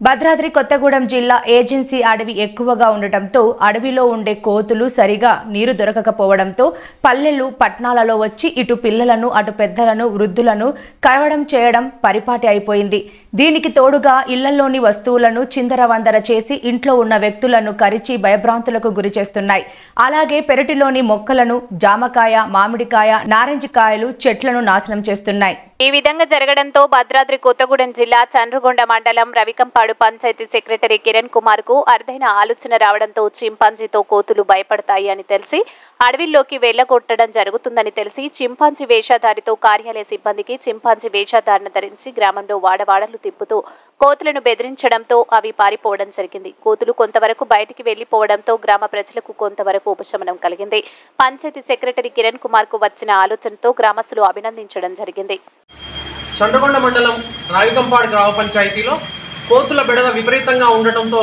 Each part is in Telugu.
భద్రాద్రి కొత్తగూడెం జిల్లా ఏజెన్సీ అడవి ఎక్కువగా ఉండటంతో అడవిలో ఉండే కోతులు సరిగా నీరు దొరకకపోవడంతో పల్లెలు పట్నాలలో వచ్చి ఇటు పిల్లలను అటు పెద్దలను వృద్ధులను కరవడం చేయడం పరిపాటి అయిపోయింది. దీనికి తోడుగా ఇళ్లలోని వస్తువులను చిందరవందర చేసి ఇంట్లో ఉన్న వ్యక్తులను కరిచి భయభ్రాంతులకు గురి చేస్తున్నాయి. అలాగే పెరటిలోని మొక్కలను జామకాయ, మామిడికాయ, నారింజకాయలు చెట్లను నాశనం చేస్తున్నాయి. ఈ విధంగా జరగడంతో భద్రాద్రి కొత్తగూడెం జిల్లా చండ్రగొండ మండలం రవికంపాడు పంచాయతీ సెక్రటరీ కిరణ్ కుమార్ కు అరుదైన ఆలోచన రావడంతో చింపాంజీతో కోతులు భయపడతాయి అని తెలిసి అడవిలోకి వెళ్లగొట్టడం జరుగుతుందని తెలిసి చింపాంజీ వేషధారితో కార్యాలయ సిబ్బందికి చింపాంజీ వేషధారణ ధరించి గ్రామంలో వాడవాడలు తిప్పుతూ కోతులను బెదిరించడంతో అవి పారిపోవడం జరిగింది. కోతులు కొంతవరకు బయటికి వెళ్లిపోవడంతో గ్రామ ప్రజలకు కొంతవరకు ఉపశమనం కలిగింది. పంచాయతీ సెక్రటరీ కిరణ్ కుమార్ కు వచ్చిన ఆలోచనతో గ్రామస్తులు అభినందించడం జరిగింది. చండ్రగొండ మండలం రావికంపాడు గ్రామ పంచాయతీలో కోతుల బెడద విపరీతంగా ఉండటంతో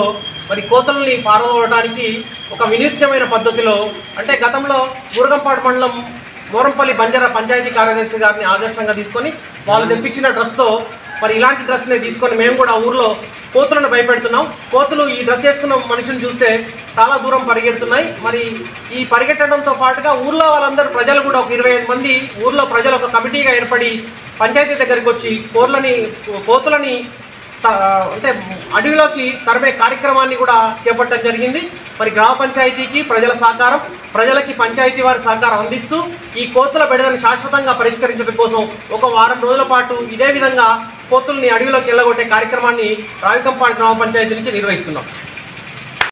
మరి కోతులని పారదోలడానికి ఒక వినూత్నమైన పద్ధతిలో అంటే గతంలో ఊరగంపాడు మండలం మోరంపల్లి బంజారా పంచాయతీ కార్యదర్శి గారిని ఆదర్శంగా తీసుకొని వాళ్ళు తెప్పించిన డ్రెస్తో మరి ఇలాంటి డ్రెస్నే తీసుకొని మేము కూడా ఊర్లో కోతులను భయపెడుతున్నాం. కోతులు ఈ డ్రెస్ వేసుకున్న మనిషిని చూస్తే చాలా దూరం పరిగెడుతున్నాయి. మరి ఈ పరిగెట్టడంతో పాటుగా ఊర్లో వాళ్ళందరూ ప్రజలు కూడా ఒక 25 మంది ఊర్లో ప్రజలు ఒక కమిటీగా ఏర్పడి పంచాయతీ దగ్గరికి వచ్చి కోతులని అంటే అడవిలోకి తరిమే కార్యక్రమాన్ని కూడా చేపట్టడం జరిగింది. మరి గ్రామ పంచాయతీకి ప్రజల సహకారం, ప్రజలకి పంచాయతీ వారి సహకారం అందిస్తూ ఈ కోతుల బెడదని శాశ్వతంగా పరిష్కరించడం కోసం ఒక వారం రోజుల పాటు ఇదే విధంగా కోతుల్ని అడవిలోకి వెళ్ళగొట్టే కార్యక్రమాన్ని రావికంపాడు గ్రామ పంచాయతీ నుంచి నిర్వహిస్తున్నాం.